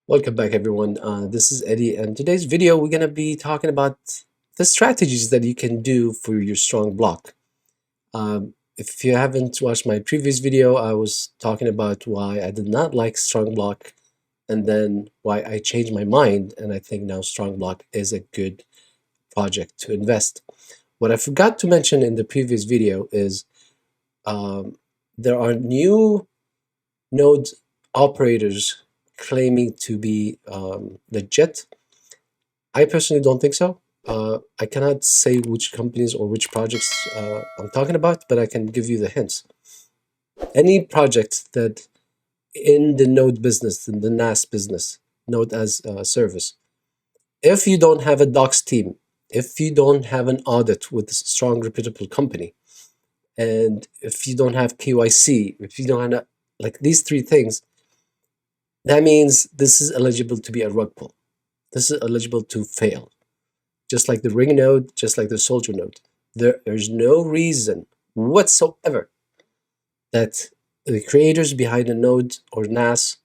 Welcome back, everyone. This is Eddie, and today's video we're going to be talking about the strategies that you can do for your strong block. If you haven't watched my previous video, I was talking about why I did not like strong block, and then why I changed my mind, and I think now strong block is a good project to invest. What I forgot to mention in the previous video is there are new node operators claiming to be legit. I personally don't think so. I cannot say which companies or which projects I'm talking about, but I can give you the hints. Any project that in the node business, in the NAAS business, node as a service, if you don't have a docs team, if you don't have an audit with a strong, reputable company, and if you don't have KYC, if you don't have like these three things, that means this is eligible to be a rug pull. This is eligible to fail. Just like the ring node, just like the soldier node. There's no reason whatsoever that the creators behind a node or NAS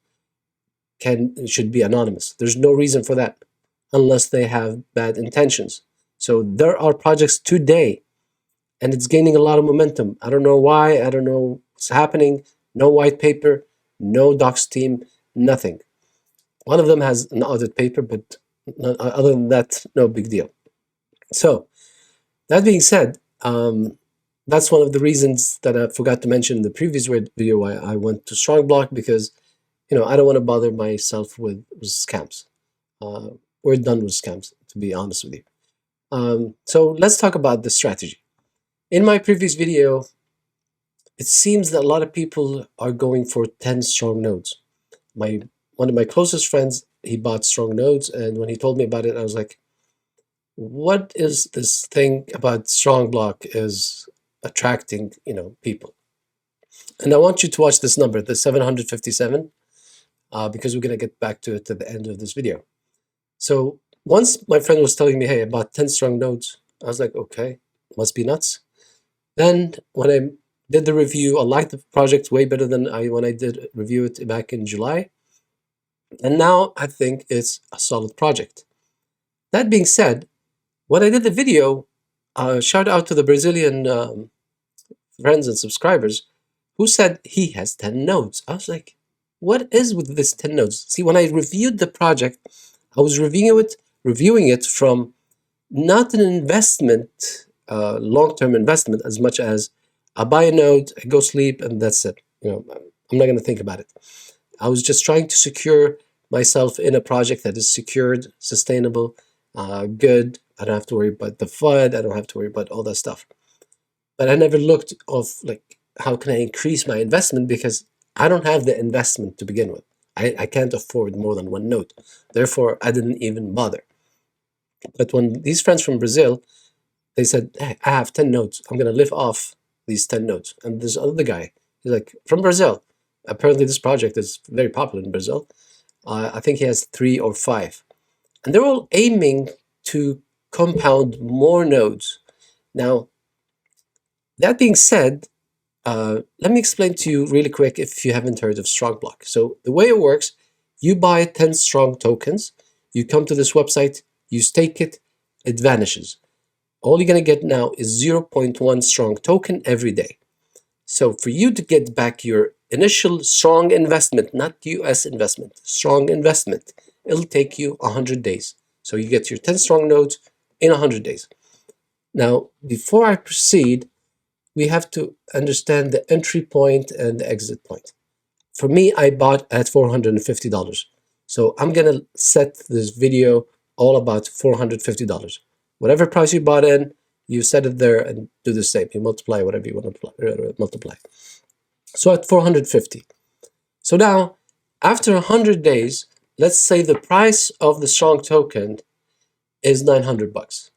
should be anonymous. There's no reason for that unless they have bad intentions. So there are projects today and it's gaining a lot of momentum. I don't know why, I don't know what's happening. No white paper, no docs team, nothing. One of them has an audit paper, but other than that, no big deal. So that being said, that's one of the reasons that I forgot to mention in the previous video why I went to Strongblock, because I don't want to bother myself with scams. We're done with scams, to be honest with you. So let's talk about the strategy. In my previous video, it seems that a lot of people are going for 10 strong nodes. One of my closest friends, he bought strong nodes, and when he told me about it, I was like, what is this thing about strong block is attracting, people? And I want you to watch this number, the 757, because we're going to get back to it at the end of this video. So once my friend was telling me, hey, I bought 10 strong nodes, I was like, okay, must be nuts. Then when I did the review, I liked the project way better than when I did review it back in July. And now I think it's a solid project. That being said, when I did the video, shout out to the Brazilian friends and subscribers who said he has 10 nodes. I was like, what is with this 10 nodes? See, when I reviewed the project, I was reviewing it from not an investment, long-term investment, as much as I buy a node, I go sleep, and that's it. I'm not going to think about it. I was just trying to secure myself in a project that is secured, sustainable, good. I don't have to worry about the FUD. I don't have to worry about all that stuff. But I never looked of how can I increase my investment, because I don't have the investment to begin with. I can't afford more than one node. Therefore, I didn't even bother. But when these friends from Brazil, they said, hey, I have 10 nodes. I'm going to live off these 10 nodes. And this other guy, he's like, from Brazil. Apparently, this project is very popular in Brazil. I think he has 3 or 5. And they're all aiming to compound more nodes. Now, that being said, let me explain to you really quick if you haven't heard of Strongblock. So the way it works, you buy 10 strong tokens, you come to this website, you stake it, it vanishes. All you're going to get now is 0.1 strong token every day. So for you to get back your initial strong investment, not US investment, strong investment, it'll take you 100 days. So you get your 10 strong nodes in 100 days. Now, before I proceed, we have to understand the entry point and the exit point. For me, I bought at $450. So I'm going to set this video all about $450. Whatever price you bought in, you set it there and do the same. You multiply whatever you want to multiply. So at 450. So now, after 100 days, let's say the price of the strong token is $900.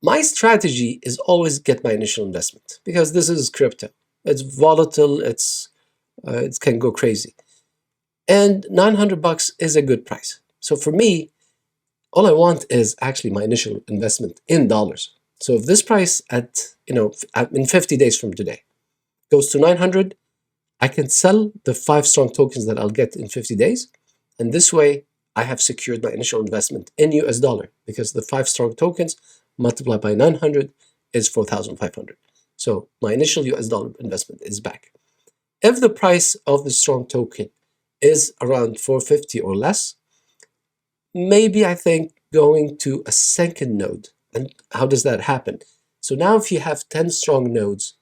My strategy is always get my initial investment, because this is crypto. It's volatile. It can go crazy. And $900 is a good price. So for me, all I want is actually my initial investment in dollars. So if this price in 50 days from today goes to 900, I can sell the 5 strong tokens that I'll get in 50 days. And this way, I have secured my initial investment in US dollar because the 5 strong tokens multiplied by 900 is 4,500. So my initial US dollar investment is back. If the price of the strong token is around 450 or less, maybe I think going to a second node. And how does that happen? So now if you have 10 strong nodes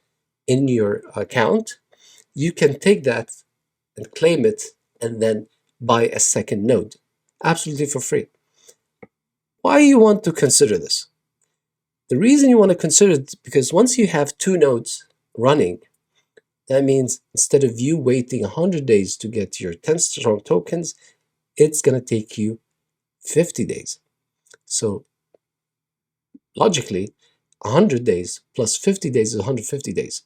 in your account, you can take that and claim it and then buy a second node absolutely for free. Why you want to consider this? The reason you want to consider it is because once you have 2 nodes running, that means instead of you waiting 100 days to get your 10 strong tokens, it's going to take you 50 days. So logically, 100 days plus 50 days is 150 days.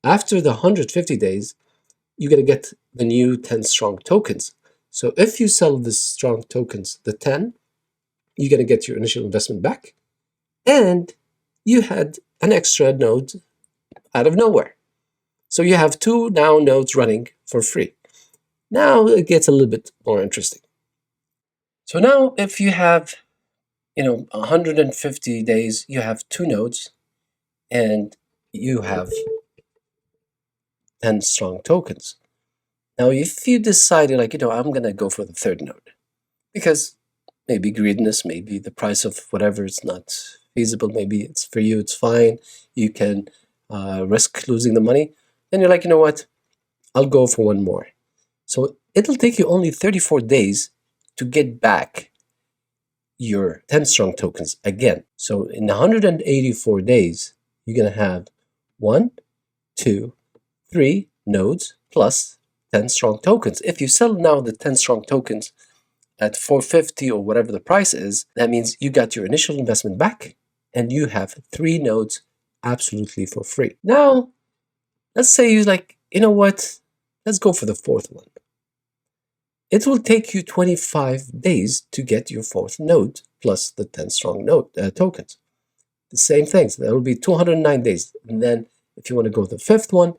After the 150 days, you're going to get the new 10 strong tokens. So if you sell the strong tokens, the 10, you're going to get your initial investment back. And you had an extra node out of nowhere. So you have 2 now nodes running for free. Now it gets a little bit more interesting. So now if you have 150 days, you have 2 nodes and you have 10 strong tokens. Now, if you decided I'm going to go for the third node because maybe greediness, maybe the price of whatever is not feasible, maybe it's for you, it's fine, you can risk losing the money, then you're like, you know what, I'll go for one more. So it'll take you only 34 days to get back your 10 strong tokens again. So in 184 days, you're going to have 1, 2, 3 nodes plus 10 strong tokens. If you sell now the 10 strong tokens at 450 or whatever the price is, that means you got your initial investment back and you have 3 nodes absolutely for free. Now, let's say you're like, you know what, let's go for the fourth one. It will take you 25 days to get your fourth node plus the 10 strong node tokens. The same things. That will be 209 days. And then if you want to go to the fifth one,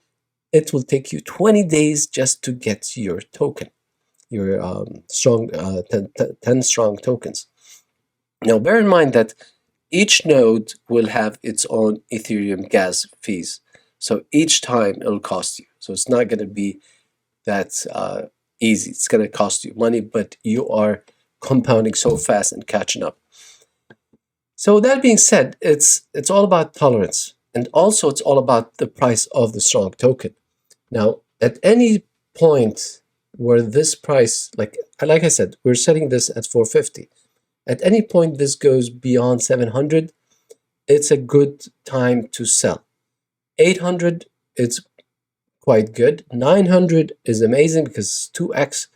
it will take you 20 days just to get your token, your 10 strong tokens. Now, bear in mind that each node will have its own Ethereum gas fees. So each time it'll cost you. So it's not going to be that easy. It's going to cost you money, but you are compounding so fast and catching up. So that being said, it's all about tolerance. And also it's all about the price of the strong token. Now, at any point where this price, like I said, we're setting this at 450. At any point this goes beyond 700, it's a good time to sell. 800, it's quite good. 900 is amazing because 2x,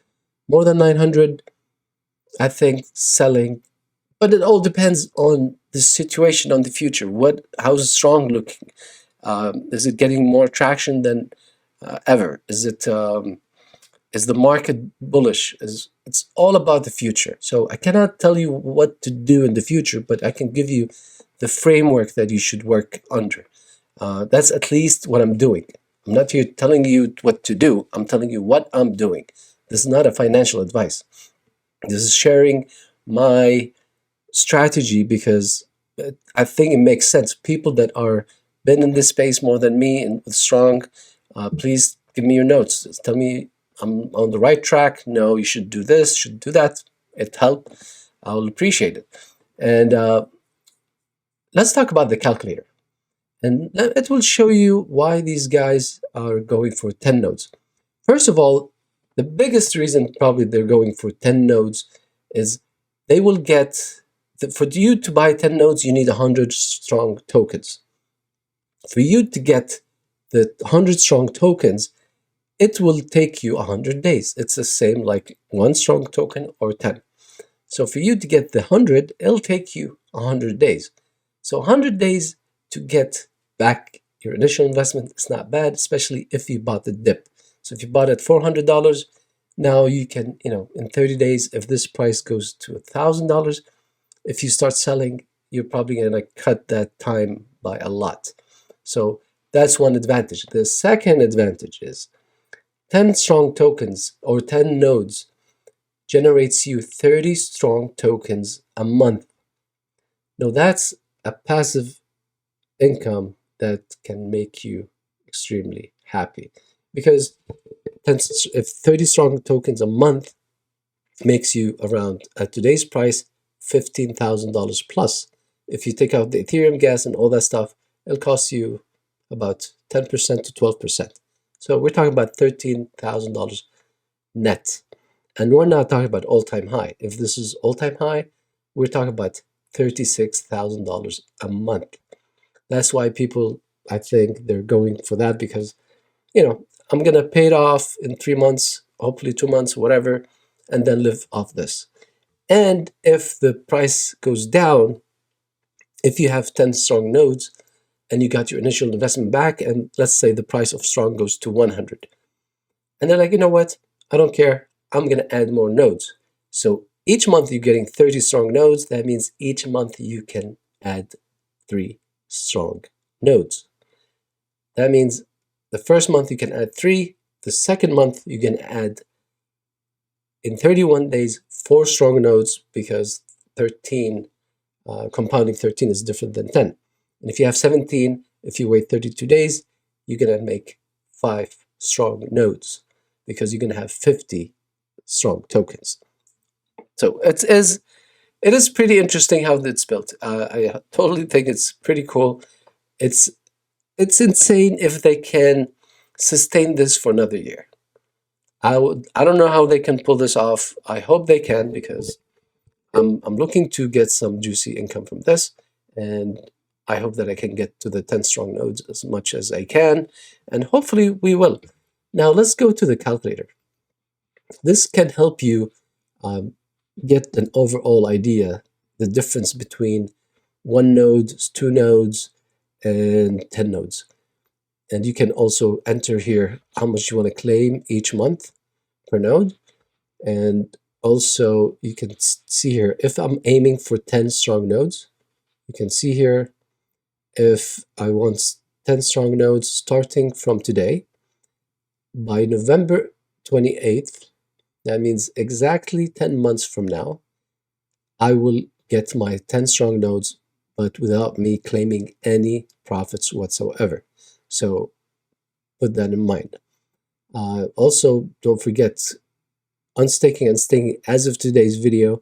more than 900, I think selling. But it all depends on the situation, on the future. How's strong looking? Is it getting more traction than ever? Is the market bullish? It's all about the future. So I cannot tell you what to do in the future, but I can give you the framework that you should work under. That's at least what I'm doing. I'm not here telling you what to do. I'm telling you what I'm doing. This is not a financial advice. This is sharing my strategy because I think it makes sense. People that are been in this space more than me and strong, please give me your notes. Tell me I'm on the right track. No, you should do this, should do that. It helped. I'll appreciate it. And let's talk about the calculator. And it will show you why these guys are going for 10 nodes. First of all, the biggest reason probably they're going for 10 nodes is they will get, for you to buy 10 nodes, you need 100 strong tokens. For you to get the 100 strong tokens, it will take you 100 days. It's the same like 1 strong token or 10. So for you to get the 100, it'll take you 100 days. So 100 days to get back your initial investment is not bad, especially if you bought the dip. So if you bought at $400, now you can, in 30 days, if this price goes to $1,000, if you start selling, you're probably going to cut that time by a lot. So that's one advantage. The second advantage is 10 strong tokens or 10 nodes generates you 30 strong tokens a month. Now that's a passive income that can make you extremely happy, because if 30 strong tokens a month makes you around, at today's price, $15,000 plus. If you take out the Ethereum gas and all that stuff, it'll cost you about 10% to 12%. So we're talking about $13,000 net. And we're not talking about all-time high. If this is all-time high, we're talking about $36,000 a month. That's why people, I think, they're going for that, because, I'm going to pay it off in 3 months, hopefully 2 months, whatever, and then live off this. And if the price goes down, if you have 10 strong nodes and you got your initial investment back, and let's say the price of strong goes to 100, and they're like, you know what? I don't care. I'm going to add more nodes. So each month you're getting 30 strong nodes. That means each month you can add 3 strong nodes. That means the first month you can add 3. The second month you can add, in 31 days, 4 strong nodes, because 13, compounding 13 is different than 10. And if you have 17, if you wait 32 days, you're going to make 5 strong nodes, because you're going to have 50 strong tokens. So it is pretty interesting how it's built. I totally think it's pretty cool. It's insane if they can sustain this for another year. I don't know how they can pull this off. I hope they can, because I'm looking to get some juicy income from this, and I hope that I can get to the 10 strong nodes as much as I can, and hopefully we will. Now let's go to the calculator. This can help you get an overall idea, the difference between 1 node, 2 nodes, and 10 nodes. And you can also enter here how much you want to claim each month per node. And also you can see here, if I'm aiming for 10 strong nodes, you can see here, if I want 10 strong nodes starting from today, by November 28th, that means exactly 10 months from now, I will get my 10 strong nodes, but without me claiming any profits whatsoever. So put that in mind. Also, don't forget, unstaking and staking, as of today's video,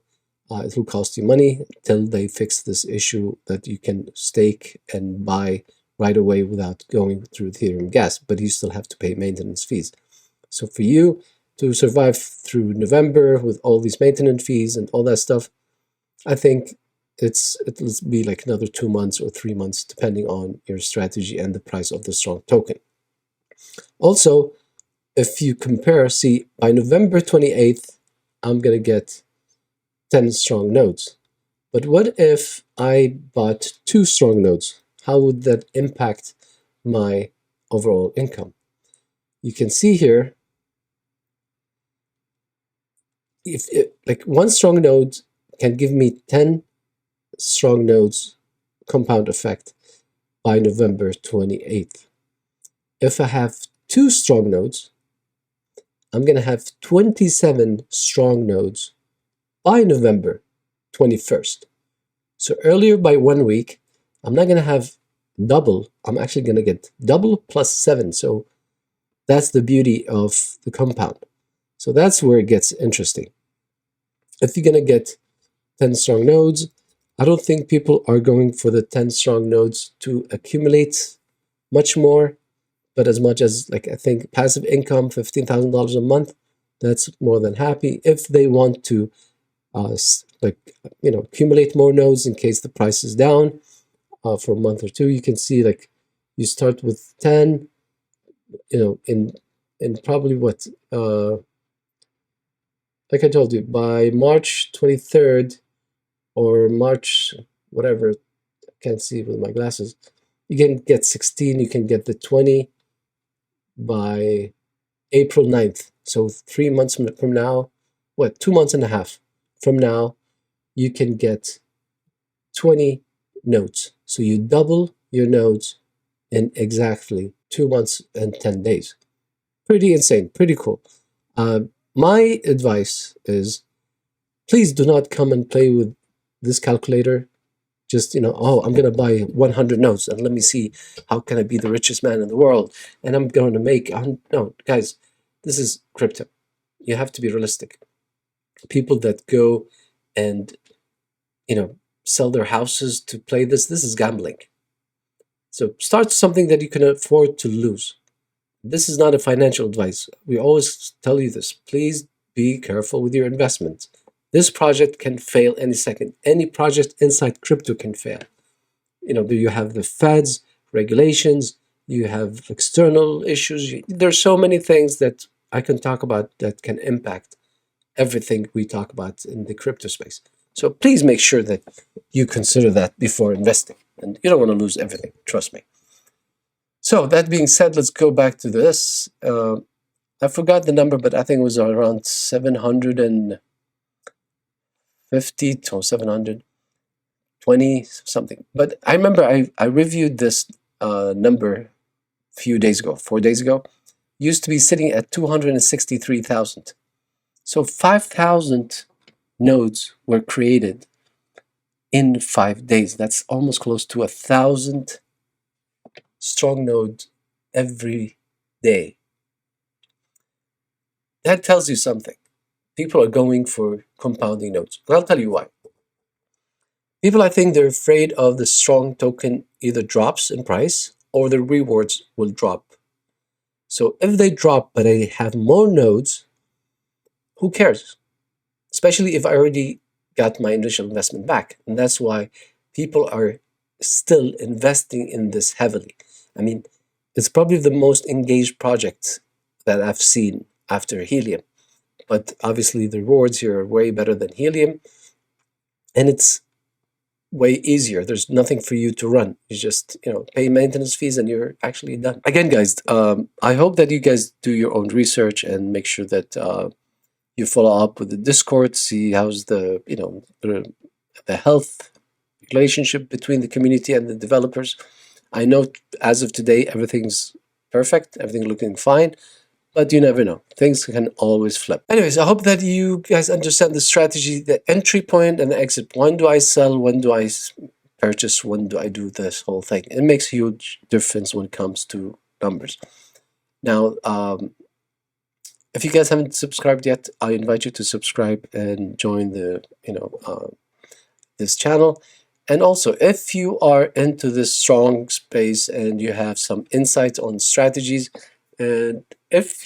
it will cost you money until they fix this issue that you can stake and buy right away without going through Ethereum gas, but you still have to pay maintenance fees. So for you to survive through November with all these maintenance fees and all that stuff, I think it'll be like another 2 months or 3 months, depending on your strategy and the price of the strong token. Also, if you compare, see, by November 28th, I'm going to get 10 strong nodes. But what if I bought 2 strong nodes? How would that impact my overall income? You can see here, if like 1 strong node can give me 10 strong nodes compound effect by November 28th. If I have 2 strong nodes, I'm going to have 27 strong nodes by November 21st. So earlier by 1 week, I'm not going to have double. I'm actually going to get double plus 7. So that's the beauty of the compound. So that's where it gets interesting. If you're going to get 10 strong nodes, I don't think people are going for the 10 strong nodes to accumulate much more, but as much as, like, I think passive income, $15,000 a month, that's more than happy. If they want to accumulate more nodes in case the price is down for a month or two, you can see, like, you start with 10, in probably what, like I told you, by March 23rd or March, whatever, I can't see with my glasses, you can get 16, you can get the 20 by April 9th. So 3 months from now, 2 months and a half from now, you can get 20 nodes. So you double your nodes in exactly 2 months and 10 days. Pretty insane, pretty cool. Uh, my advice is, please do not come and play with this calculator. Just, oh, I'm going to buy 100 notes and let me see how can I be the richest man in the world. And I'm going to make, no, guys, this is crypto. You have to be realistic. People that go and, sell their houses to play this is gambling. So start something that you can afford to lose. This is not a financial advice. We always tell you this. Please be careful with your investments. This project can fail any second. Any project inside crypto can fail. You have the Fed's regulations, you have external issues. There's so many things that I can talk about that can impact everything we talk about in the crypto space. So please make sure that you consider that before investing. And you don't want to lose everything, trust me. So that being said, let's go back to this. I forgot the number, but I think it was around 750 to 720 something. But I remember I reviewed this number a few days ago, 4 days ago. Used to be sitting at 263,000. So 5,000 nodes were created in 5 days. That's almost close to 1,000 strong nodes every day. That tells you something. People are going for compounding nodes. And I'll tell you why. People, I think they're afraid of the strong token either drops in price or the rewards will drop. So if they drop but I have more nodes, who cares? Especially if I already got my initial investment back. And that's why people are still investing in this heavily. I mean, it's probably the most engaged project that I've seen after Helium. But obviously the rewards here are way better than Helium. And it's way easier. There's nothing for you to run. You just, pay maintenance fees and you're actually done. Again, guys, I hope that you guys do your own research and make sure that you follow up with the Discord, see how's the health relationship between the community and the developers. I know as of today everything's perfect, everything looking fine, but you never know. Things can always flip. Anyways, I hope that you guys understand the strategy, the entry point and the exit. When do I sell? When do I purchase? When do I do this whole thing? It makes a huge difference when it comes to numbers. Now, if you guys haven't subscribed yet, I invite you to subscribe and join the this channel. And also, if you are into this strong space and you have some insights on strategies, and if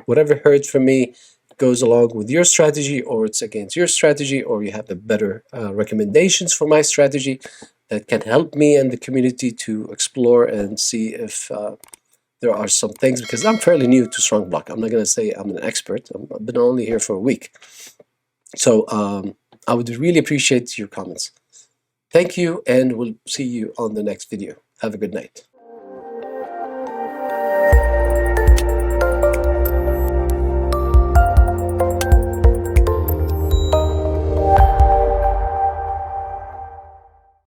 whatever heard from me goes along with your strategy or it's against your strategy, or you have the better recommendations for my strategy that can help me and the community to explore and see if there are some things, because I'm fairly new to Strongblock. I'm not going to say I'm an expert. I've been only here for a week. So I would really appreciate your comments. Thank you, and we'll see you on the next video. Have a good night.